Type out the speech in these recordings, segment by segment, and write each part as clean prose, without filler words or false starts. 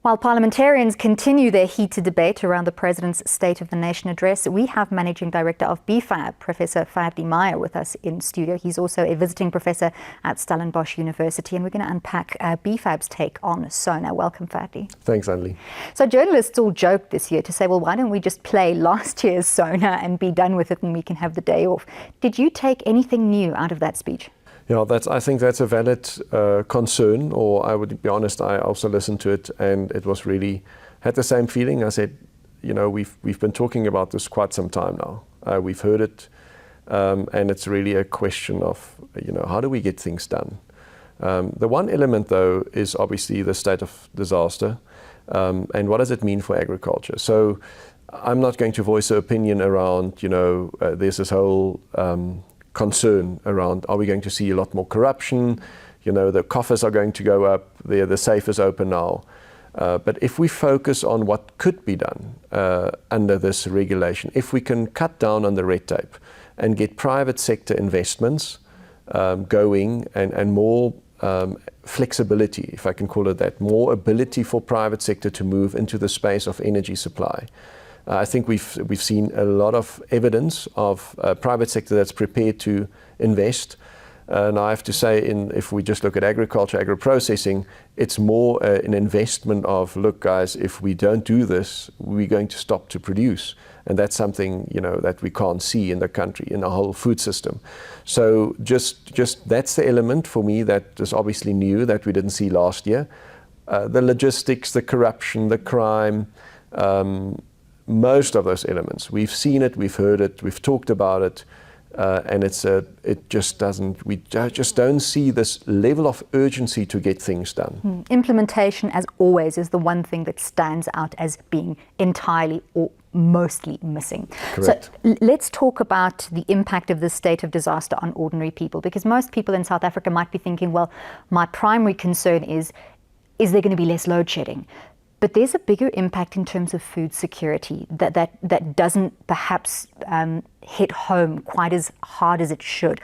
While parliamentarians continue their heated debate around the President's State of the Nation address, we have Managing Director of BFAP, Professor Ferdi Meyer, with us in studio. He's also a visiting professor at Stellenbosch University, and we're going to unpack BFAP's take on SONA. Welcome, Ferdi. Thanks, Anlie. So journalists all joked this year to say, well, why don't we just play last year's SONA and be done with it and we can have the day off? Did you take anything new out of that speech? Yeah, I think that's a valid concern, or I would be honest, I also listened to it and it was really, had the same feeling. I said, you know, we've been talking about this quite some time now. We've heard it, and it's really a question of, you know, how do we get things done? The one element, though, is obviously the state of disaster, and what does it mean for agriculture? So I'm not going to voice an opinion around, you know, there's this whole concern around, are we going to see a lot more corruption? You know, the coffers are going to go up, the safe is open now. But if we focus on what could be done under this regulation, if we can cut down on the red tape and get private sector investments going and more flexibility, if I can call it that, more ability for private sector to move into the space of energy supply. I think we've seen a lot of evidence of private sector that's prepared to invest. And I have to say, if we just look at agriculture, agro-processing, it's more an investment of, look, guys, if we don't do this, we're going to stop to produce. And that's something, you know, that we can't see in the country, in our whole food system. So just that's the element for me that is obviously new that we didn't see last year. The logistics, the corruption, the crime, most of those elements. We've seen it, we've heard it, we've talked about it, and it just doesn't, we just don't see this level of urgency to get things done. Implementation, as always, is the one thing that stands out as being entirely or mostly missing. Correct. So let's talk about the impact of this state of disaster on ordinary people, because most people in South Africa might be thinking, well, my primary concern is there going to be less load shedding? But there's a bigger impact in terms of food security that doesn't perhaps hit home quite as hard as it should.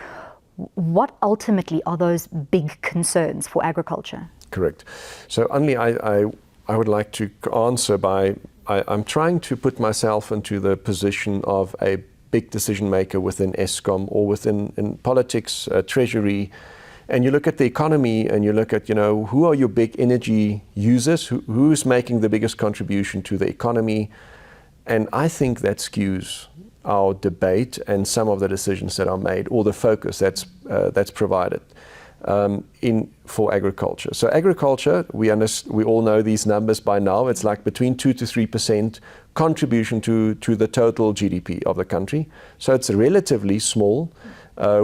What ultimately are those big concerns for agriculture? Correct. So Anlie, I would like to answer by, I'm trying to put myself into the position of a big decision maker within Eskom or in politics, treasury. And you look at the economy and you look at, you know, who are your big energy users? Who's making the biggest contribution to the economy? And I think that skews our debate and some of the decisions that are made, or the focus that's provided for agriculture. So agriculture, we all know these numbers by now. It's like between 2 to 3% contribution to the total GDP of the country. So it's relatively small.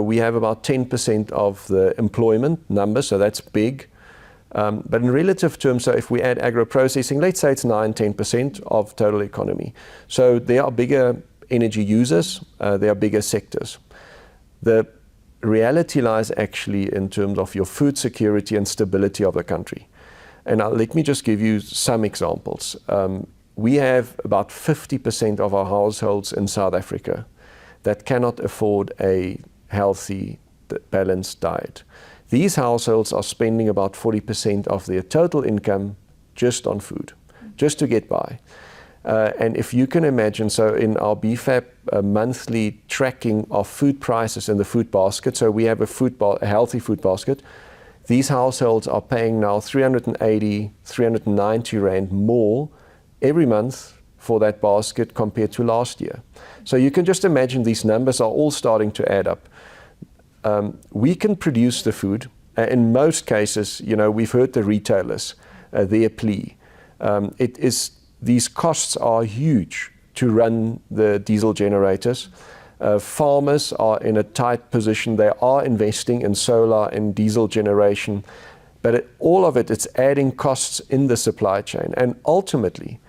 We have about 10% of the employment number, so that's big. But in relative terms, so if we add agro-processing, let's say it's 9-10% of total economy. So there are bigger energy users, there are bigger sectors. The reality lies actually in terms of your food security and stability of the country. And let me just give you some examples. We have about 50% of our households in South Africa that cannot afford a healthy, balanced diet. These households are spending about 40% of their total income just on food, just to get by. And if you can imagine, so in our BFAP monthly tracking of food prices in the food basket, so we have a healthy food basket, these households are paying now 380, 390 Rand more every month for that basket compared to last year. So you can just imagine these numbers are all starting to add up. We can produce the food. In most cases, you know, we've heard the retailers, their plea. These costs are huge to run the diesel generators. Farmers are in a tight position. They are investing in solar and diesel generation, but all of it, it's adding costs in the supply chain. And ultimately,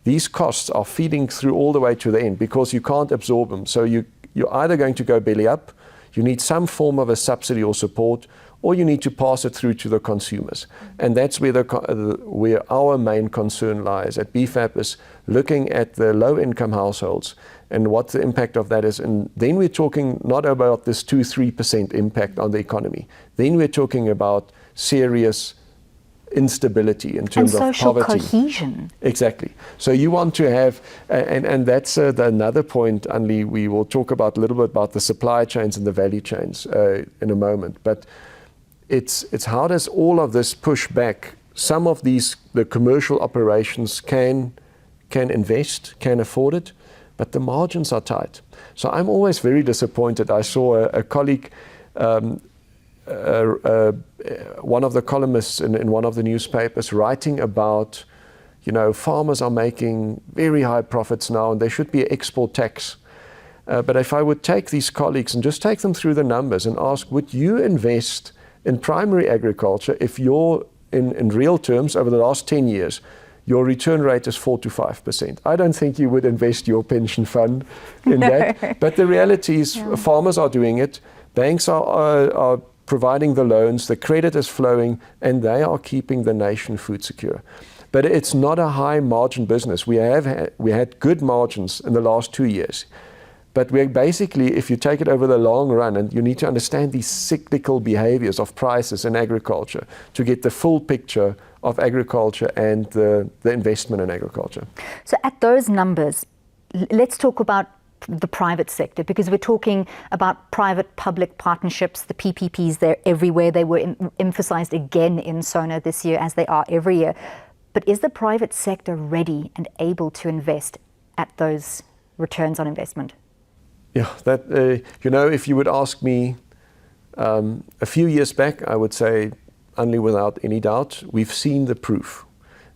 these costs are feeding through all the way to the end because you can't absorb them. So you're either going to go belly up, you need some form of a subsidy or support, or you need to pass it through to the consumers. And that's where our main concern lies at BFAP, is looking at the low-income households and what the impact of that is. And then we're talking not about this 2-3% impact on the economy. Then we're talking about serious instability, in terms of social poverty. cohesion. Exactly. So you want to have, and that's another point, Anlie, we will talk about a little bit about the supply chains and the value chains in a moment. But it's how does all of this push back? Some of the commercial operations can invest, can afford it, but the margins are tight. So I'm always very disappointed. I saw a colleague, one of the columnists in one of the newspapers, writing about, farmers are making very high profits now and there should be an export tax. But if I would take these colleagues and just take them through the numbers and ask, would you invest in primary agriculture if you're, in real terms, over the last 10 years, your return rate is 4 to 5%. I don't think you would invest your pension fund in that. But the reality is farmers are doing it. Banks are providing the loans. The credit is flowing, and they are keeping the nation food secure. But it's not a high margin business. We had good margins in the last 2 years. But we're basically, if you take it over the long run, and you need to understand these cyclical behaviors of prices in agriculture to get the full picture of agriculture and the investment in agriculture. So at those numbers, let's talk about the private sector, because we're talking about private-public partnerships, the PPPs, they're everywhere. They were emphasized again in SONA this year, as they are every year. But is the private sector ready and able to invest at those returns on investment? Yeah, that if you would ask me a few years back, I would say, only without any doubt, we've seen the proof.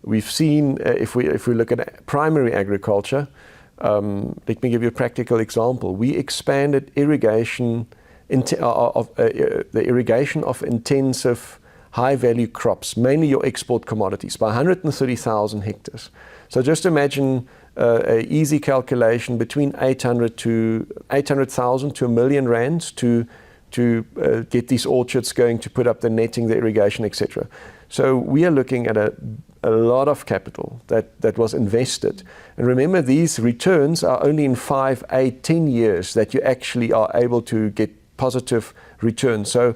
We've seen, if we look at primary agriculture, let me give you a practical example. We expanded irrigation, the irrigation of intensive high-value crops, mainly your export commodities, by 130,000 hectares. So just imagine an easy calculation between 800,000 to 1 million rands to get these orchards going, to put up the netting, the irrigation, etc. So we are looking at a lot of capital that was invested. And remember, these returns are only in 5, 8, 10 years that you actually are able to get positive returns. So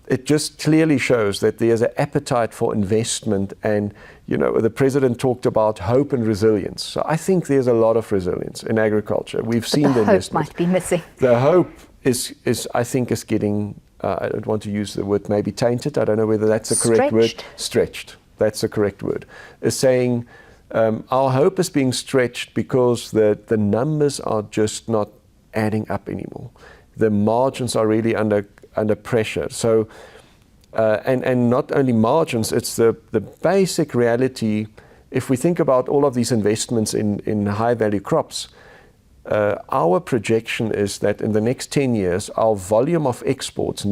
it just clearly shows that there's an appetite for investment, and the president talked about hope and resilience. So I think there's a lot of resilience in agriculture. We've seen the investment. Hope might be missing. The hope is I think is getting, I don't want to use the word maybe tainted. I don't know whether that's the correct word. Stretched. That's the correct word. Is saying our hope is being stretched because the numbers are just not adding up anymore. The margins are really under pressure. So, and not only margins, it's the basic reality. If we think about all of these investments in high-value crops, our projection is that in the next 10 years, our volume of exports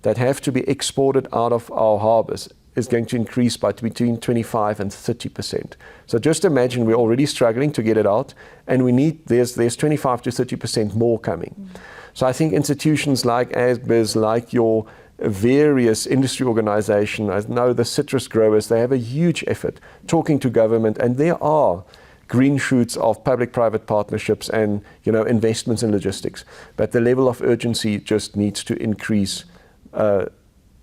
that have to be exported out of our harbors is going to increase by between 25 and 30%. So just imagine we're already struggling to get it out, and there's 25 to 30% more coming. So I think institutions like ASBIS, like your various industry organizations, I know the citrus growers, they have a huge effort talking to government, and there are green shoots of public-private partnerships and investments in logistics. But the level of urgency just needs to increase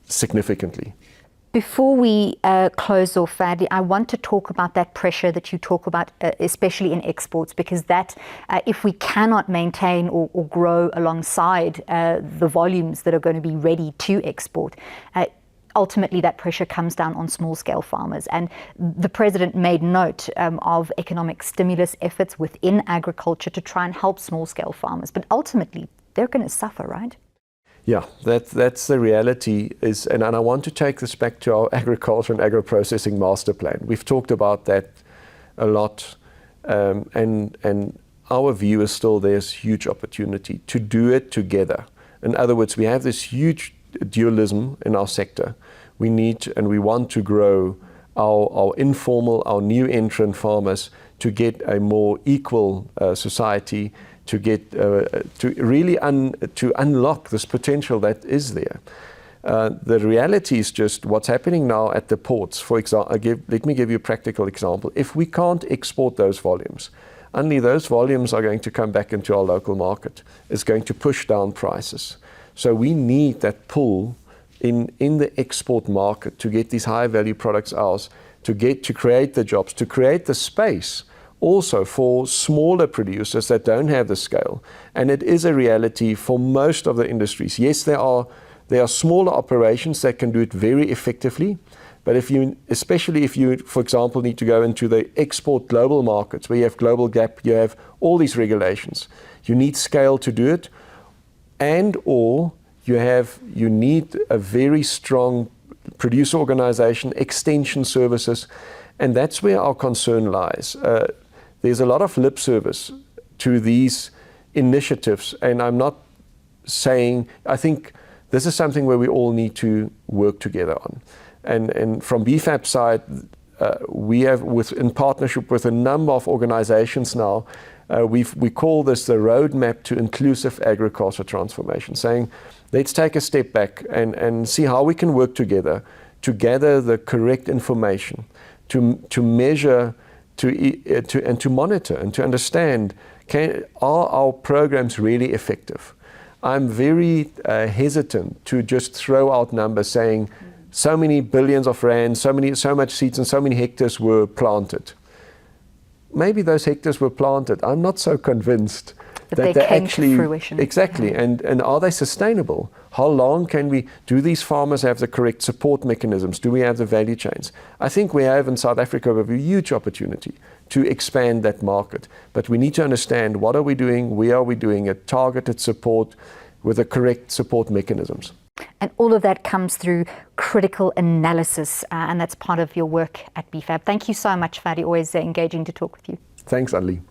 significantly. Before we close off, Ferdi, I want to talk about that pressure that you talk about, especially in exports, because that, if we cannot maintain or grow alongside the volumes that are going to be ready to export, ultimately that pressure comes down on small-scale farmers. And the president made note of economic stimulus efforts within agriculture to try and help small-scale farmers. But ultimately, they're going to suffer, right? Yeah, that's the reality. And I want to take this back to our agriculture and agro-processing master plan. We've talked about that a lot, and our view is still there's huge opportunity to do it together. In other words, we have this huge dualism in our sector. We need and we want to grow our informal, our new entrant farmers to get a more equal society, to get to really to unlock this potential that is there. The reality is just what's happening now at the ports. For example, let me give you a practical example. If we can't export those volumes, only those volumes are going to come back into our local market. It's going to push down prices. So we need that pull in the export market to get these high value products out, to create the jobs, to create the space also for smaller producers that don't have the scale. And it is a reality for most of the industries. Yes, there are smaller operations that can do it very effectively, but especially if you, for example, need to go into the export global markets where you have global gap, you have all these regulations, you need scale to do it, and or you need a very strong producer organization, extension services, and that's where our concern lies. There's a lot of lip service to these initiatives, and I'm not saying, I think this is something where we all need to work together on. And from BFAP side, we have, in partnership with a number of organizations now, we call this the roadmap to inclusive agriculture transformation, saying let's take a step back and see how we can work together to gather the correct information, to measure, and to monitor and to understand, are our programs really effective? I'm very hesitant to just throw out numbers saying so many billions of rands, so much seeds and so many hectares were planted. Maybe those hectares were planted. I'm not so convinced that they came actually to fruition. Exactly, and are they sustainable? How long do these farmers have the correct support mechanisms? Do we have the value chains? I think we have in South Africa a huge opportunity to expand that market, but we need to understand what are we doing, where are we doing it, targeted support with the correct support mechanisms. And all of that comes through critical analysis, and that's part of your work at BFAP. Thank you so much, Ferdi. Always engaging to talk with you. Thanks, Anlie.